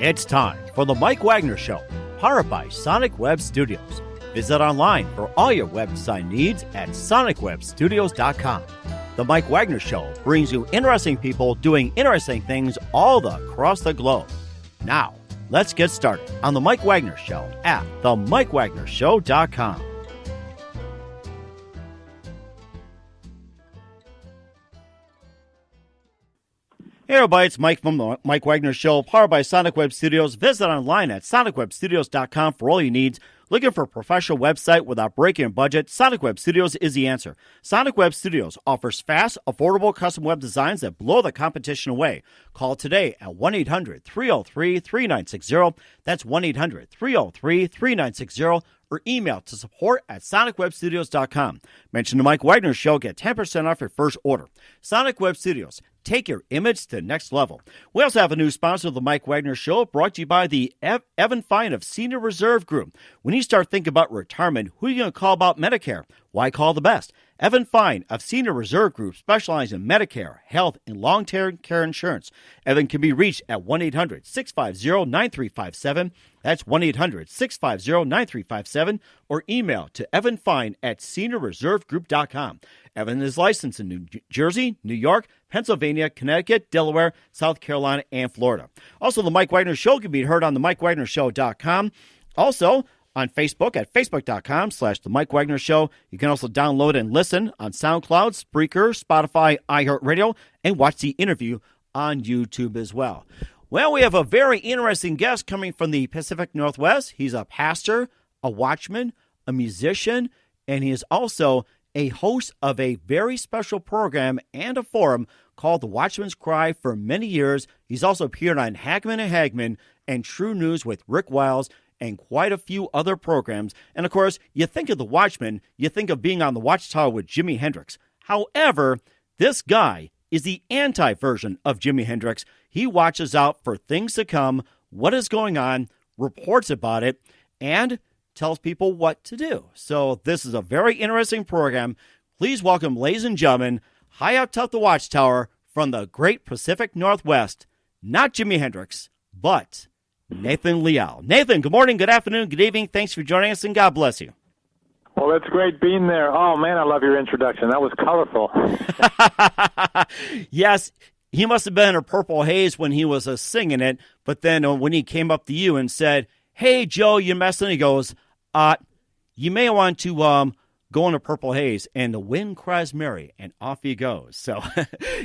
It's time for the Mike Wagner Show, powered by Sonic Web Studios. Visit online for all your website needs at sonicwebstudios.com. The Mike Wagner Show brings you interesting people doing interesting things all across the globe. Now, let's get started on the Mike Wagner Show at themikewagnershow.com. Hey everybody, it's Mike from the Mike Wagner Show, powered by Sonic Web Studios. Visit online at sonicwebstudios.com for all your needs. Looking for a professional website without breaking a budget? Sonic Web Studios is the answer. Sonic Web Studios offers fast, affordable custom web designs that blow the competition away. Call today at 1-800-303-3960. That's 1-800-303-3960. Or email to support@sonicwebstudios.com. Mention the Mike Wagner Show, get 10% off your first order. Sonic Web Studios, take your image to the next level. We also have a new sponsor of the Mike Wagner Show, brought to you by the Evan Fine of Senior Reserve Group. When you start thinking about retirement, who are you going to call about Medicare? Why call the best? Evan Fine of Senior Reserve Group specializes in Medicare, health, and long-term care insurance. Evan can be reached at 1-800-650-9357. That's 1-800-650-9357. Or email to evanfine@seniorreservegroup.com. Evan is licensed in New Jersey, New York, Pennsylvania, Connecticut, Delaware, South Carolina, and Florida. Also, the Mike Wagner Show can be heard on the MikeWagnerShow.com. Also, on Facebook at facebook.com/The Mike Wagner Show. You can also download and listen on SoundCloud, Spreaker, Spotify, iHeartRadio, and watch the interview on YouTube as well. Well, we have a very interesting guest coming from the Pacific Northwest. He's a pastor, a watchman, a musician, and he is also a host of a very special program and a forum called The Watchman's Cry for many years. He's also appeared on Hagman and Hagman and True News with Rick Wiles and quite a few other programs. And, of course, you think of The Watchman, you think of being on the Watchtower with Jimi Hendrix. However, this guy is the anti-version of Jimi Hendrix. He watches out for things to come, what is going on, reports about it, and tells people what to do. So this is a very interesting program. Please welcome, ladies and gentlemen, high atop the Watchtower from the great Pacific Northwest, not Jimi Hendrix, but Nathan Leal. Nathan, good morning, good afternoon, good evening. Thanks for joining us, and God bless you. Well, it's great being there. Oh, man, I love your introduction. That was colorful. Yes, he must have been in a purple haze when he was singing it, but then when he came up to you and said, "Hey, Joe, you're messing," he goes, you may want to go in a purple haze, and the wind cries merry, and off he goes. So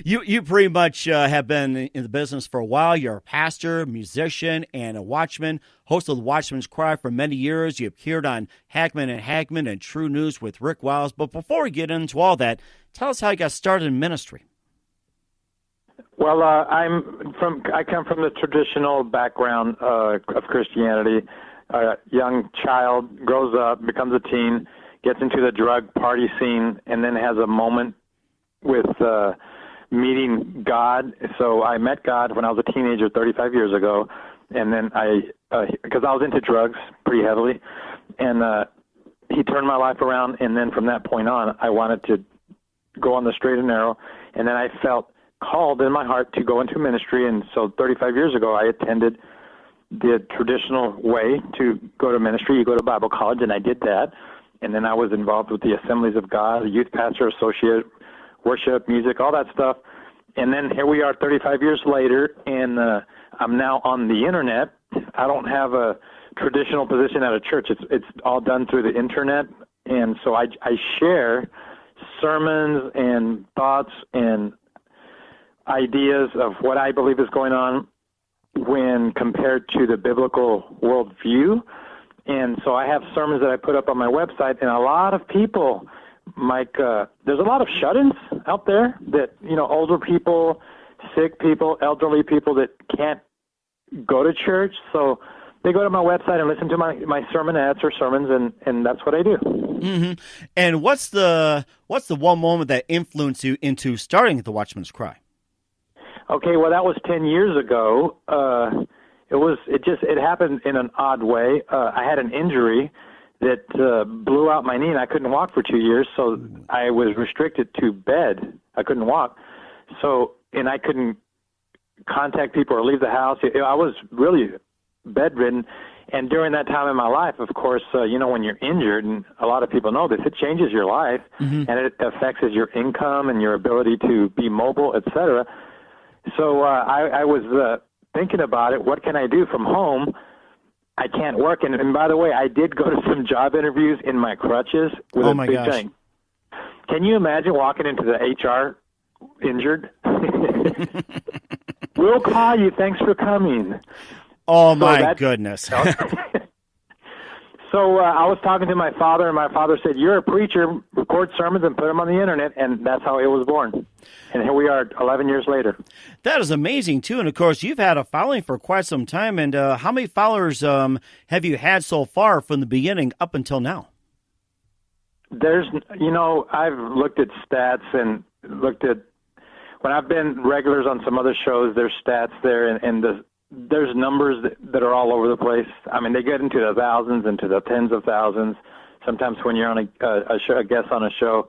you pretty much have been in the business for a while. You're a pastor, musician, and a watchman, host of the Watchman's Cry for many years. You appeared on Hagman and Hagman and True News with Rick Wiles. But before we get into all that, tell us how you got started in ministry. Well, I come from the traditional background of Christianity. A young child grows up, becomes a teen, gets into the drug party scene, and then has a moment with meeting God. So I met God when I was a teenager 35 years ago, and then because I was into drugs pretty heavily, and he turned my life around, and then from that point on, I wanted to go on the straight and narrow, and then I felt called in my heart to go into ministry, and so 35 years ago, I attended the traditional way to go to ministry. You go to Bible college, and I did that. And then I was involved with the Assemblies of God, the youth pastor, associate, worship, music, all that stuff. And then here we are 35 years later, and I'm now on the internet. I don't have a traditional position at a church. It's all done through the internet. And so I share sermons and thoughts and ideas of what I believe is going on when compared to the biblical worldview. And so I have sermons that I put up on my website, and a lot of people, Mike, there's a lot of shut-ins out there that, older people, sick people, elderly people that can't go to church. So they go to my website and listen to my sermonettes or sermons, and that's what I do. Mm-hmm. And what's the one moment that influenced you into starting the Watchman's Cry? Okay, well, that was 10 years ago. It happened in an odd way. I had an injury that blew out my knee, and I couldn't walk for 2 years, so I was restricted to bed. I couldn't walk. So, and I couldn't contact people or leave the house. I was really bedridden. And during that time in my life, of course, when you're injured, and a lot of people know this, it changes your life, and it affects your income and your ability to be mobile, et cetera. So I was thinking about it. What can I do from home? I can't work. And by the way, I did go to some job interviews in my crutches with a big thing. Can you imagine walking into the HR injured? We'll call you. Thanks for coming. Oh, my goodness. So I was talking to my father, and my father said, you're a preacher, record sermons and put them on the internet, and that's how it was born. And here we are 11 years later. That is amazing, too. And, of course, you've had a following for quite some time. And how many followers have you had so far from the beginning up until now? There's, I've looked at stats and looked at, when I've been regulars on some other shows, there's stats there, and there's numbers that are all over the place. I mean, they get into the thousands, into the tens of thousands. Sometimes when you're on a guest on a show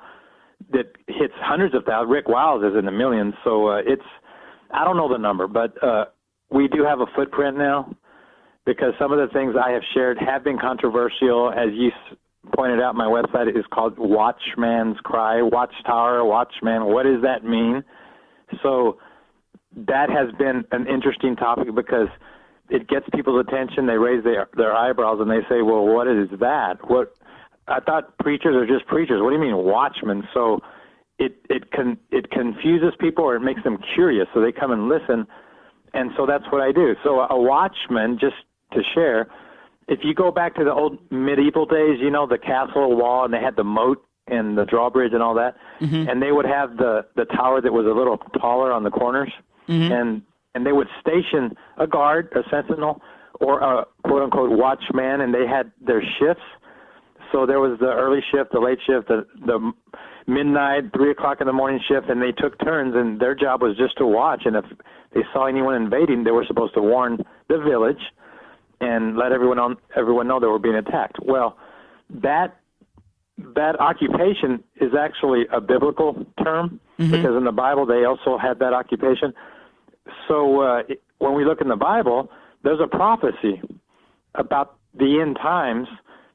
that hits hundreds of thousands, Rick Wiles is in the millions. So I don't know the number, but we do have a footprint now because some of the things I have shared have been controversial. As you pointed out, my website is called Watchman's Cry, Watchtower, Watchman. What does that mean? So that has been an interesting topic because it gets people's attention. They raise their eyebrows and they say, well, what is that? What I thought preachers are just preachers. What do you mean watchmen? So it confuses people or it makes them curious. So they come and listen. And so that's what I do. So a watchman, just to share, if you go back to the old medieval days, the castle wall and they had the moat and the drawbridge and all that, and they would have the tower that was a little taller on the corners. And they would station a guard, a sentinel, or a quote-unquote watchman, and they had their shifts. So there was the early shift, the late shift, the midnight, 3 o'clock in the morning shift, and they took turns, and their job was just to watch. And if they saw anyone invading, they were supposed to warn the village and let everyone know they were being attacked. Well, that occupation is actually a biblical term because in the Bible they also had that occupation. So when we look in the Bible, there's a prophecy about the end times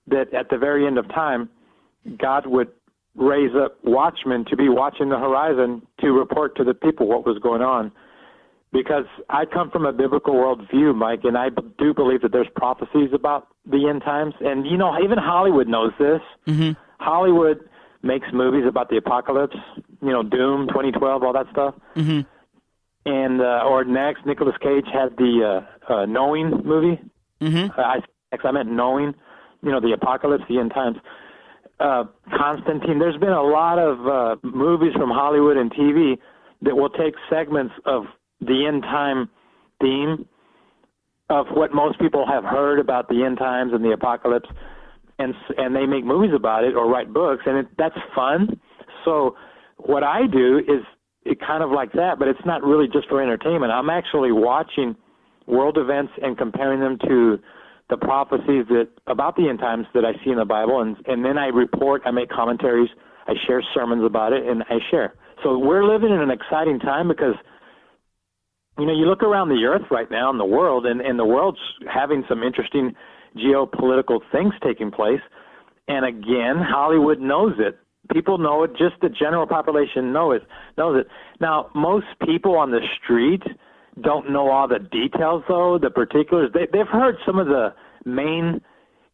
that at the very end of time, God would raise up watchmen to be watching the horizon to report to the people what was going on. Because I come from a biblical worldview, Mike, and I do believe that there's prophecies about the end times. And, even Hollywood knows this. Hollywood makes movies about the apocalypse, Doom, 2012, all that stuff. And or next, Nicolas Cage had the Knowing movie. I meant Knowing, the apocalypse, the end times. Constantine. There's been a lot of movies from Hollywood and TV that will take segments of the end time theme of what most people have heard about the end times and the apocalypse, and they make movies about it or write books, and that's fun. So what I do is it kind of like that, but it's not really just for entertainment. I'm actually watching world events and comparing them to the prophecies about the end times that I see in the Bible, and then I report, I make commentaries, I share sermons about it, and I share. So we're living in an exciting time because, you look around the earth right now in the world, and the world's having some interesting geopolitical things taking place. And again, Hollywood knows it. People know it. Just the general population knows it. Now, most people on the street don't know all the details, though, the particulars. They've heard some of the main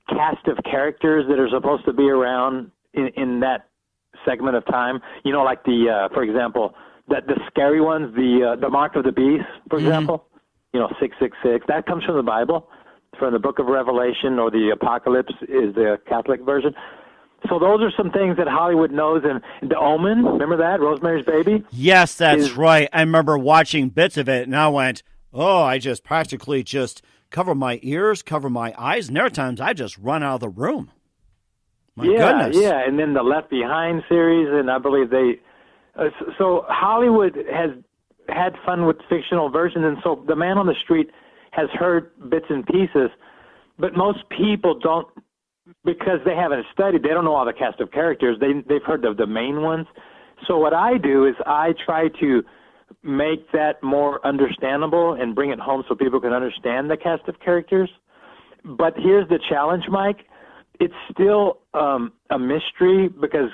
cast of characters that are supposed to be around in that segment of time. Like for example, the scary ones, the mark of the beast, for example. 666. That comes from the Bible, from the Book of Revelation, or the Apocalypse is the Catholic version. So those are some things that Hollywood knows. And The Omen, remember that, Rosemary's Baby? Yes, that's right. I remember watching bits of it, and I went, I just practically just cover my ears, cover my eyes, and there are times I just run out of the room. My goodness. Yeah, and then the Left Behind series, and I believe so Hollywood has had fun with fictional versions, and so the man on the street has heard bits and pieces, but most people don't, because they haven't studied, they don't know all the cast of characters. They've heard of the main ones. So what I do is I try to make that more understandable and bring it home so people can understand the cast of characters. But here's the challenge, Mike. It's still a mystery because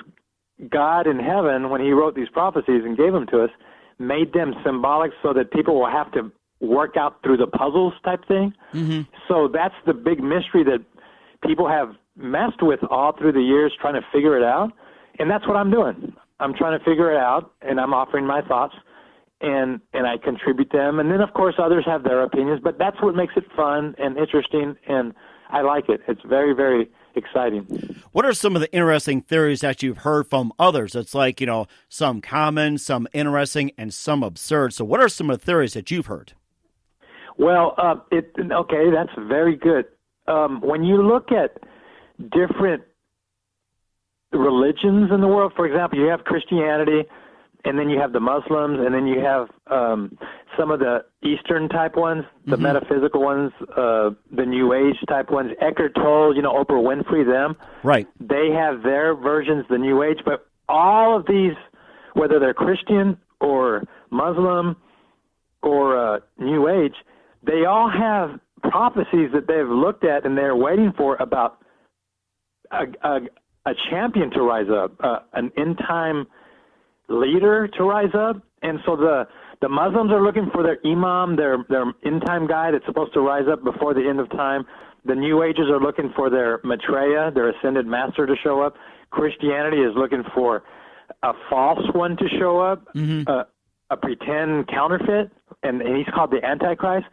God in heaven, when he wrote these prophecies and gave them to us, made them symbolic so that people will have to work out through the puzzles type thing. Mm-hmm. So that's the big mystery that people have messed with all through the years trying to figure it out. And that's what I'm doing. I'm trying to figure it out, and I'm offering my thoughts, and I contribute them. And then, of course, others have their opinions, but that's what makes it fun and interesting, and I like it. It's very, very exciting. What are some of the interesting theories that you've heard from others? It's like, some common, some interesting, and some absurd. So what are some of the theories that you've heard? Well, okay, that's very good. When you look at different religions in the world, for example, you have Christianity, and then you have the Muslims, and then you have some of the Eastern type ones, the mm-hmm. metaphysical ones, the New Age type ones. Eckhart Tolle, Oprah Winfrey, them. Right. They have their versions, the New Age, but all of these, whether they're Christian or Muslim or New Age, they all have prophecies that they've looked at and they're waiting for about a champion to rise up, an end-time leader to rise up. And so the Muslims are looking for their imam, their end-time guy that's supposed to rise up before the end of time. The New Agers are looking for their Maitreya, their ascended master, to show up. Christianity is looking for a false one to show up, mm-hmm. A pretend counterfeit, and he's called the Antichrist,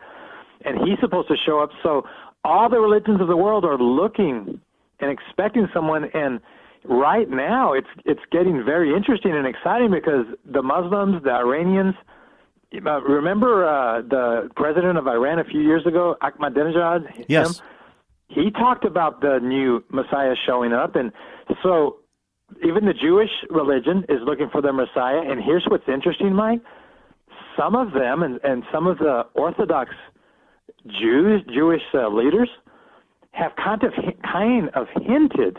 and he's supposed to show up. So all the religions of the world are looking and expecting someone, and right now it's getting very interesting and exciting because the Muslims, the Iranians, remember the president of Iran a few years ago, Ahmadinejad? Yes. He talked about the new Messiah showing up, and so even the Jewish religion is looking for their Messiah. And here's what's interesting, Mike. Some of them and some of the Orthodox Jewish leaders have kind of hinted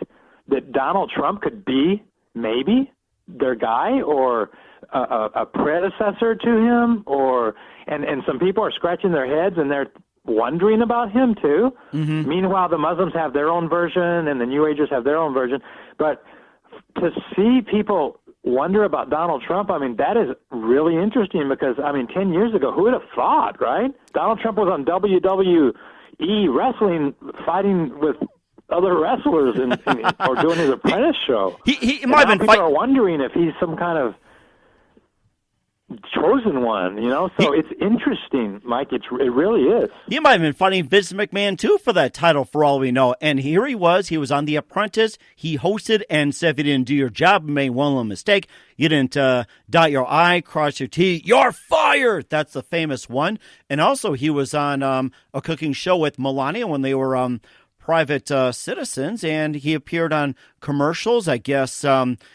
that Donald Trump could be maybe their guy or a predecessor to him, and some people are scratching their heads and they're wondering about him too. Mm-hmm. Meanwhile, the Muslims have their own version and the New Agers have their own version. But to see people wonder about Donald Trump, that is really interesting because, 10 years ago, who would have thought, right? Donald Trump was on WWE wrestling, fighting with other wrestlers or doing his apprentice show. He might have been people are wondering if he's some kind of chosen one, So it's interesting, Mike. It really is. He might have been fighting Vince McMahon, too, for that title, for all we know. And here he was on The Apprentice. He hosted and said if you didn't do your job, made one little mistake. You didn't dot your I, cross your T, you're fired. That's the famous one. And also he was on a cooking show with Melania when they were private citizens, and he appeared on commercials. I guess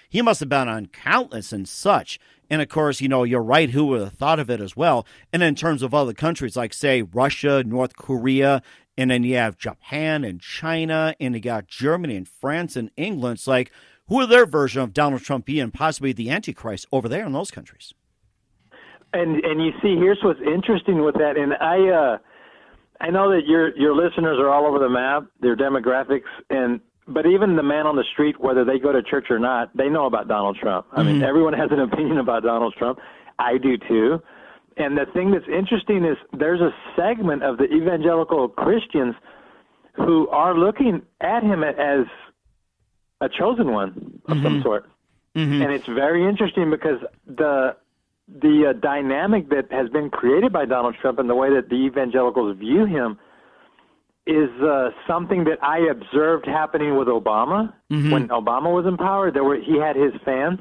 he must have been on countless and such. And, of course, you're right, who would have thought of it as well. And in terms of other countries, like, say, Russia, North Korea, and then you have Japan and China, and you got Germany and France and England. It's like, who would their version of Donald Trump be and possibly the Antichrist over there in those countries? And you see, here's what's interesting with that. And I know that your listeners are all over the map, their demographics, but even the man on the street, whether they go to church or not, they know about Donald Trump. Mm-hmm. Everyone has an opinion about Donald Trump. I do too. And the thing that's interesting is there's a segment of the evangelical Christians who are looking at him as a chosen one of mm-hmm. some sort. Mm-hmm. And it's very interesting because the dynamic that has been created by Donald Trump and the way that the evangelicals view him is something that I observed happening with Obama. Mm-hmm. When Obama was in power. He had his fans,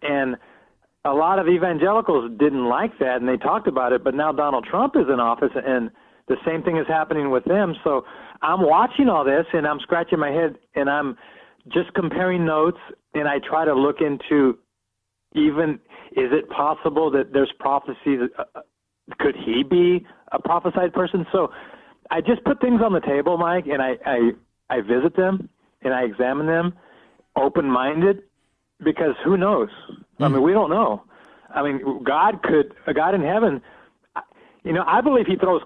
and a lot of evangelicals didn't like that, and they talked about it. But now Donald Trump is in office, and the same thing is happening with them. So I'm watching all this, and I'm scratching my head, and I'm just comparing notes, and I try to look into even, is it possible that there's prophecies? Could he be a prophesied person? So I just put things on the table, Mike, and I visit them, and I examine them open-minded, because who knows? Mm-hmm. We don't know. I mean, God in heaven, I believe he throws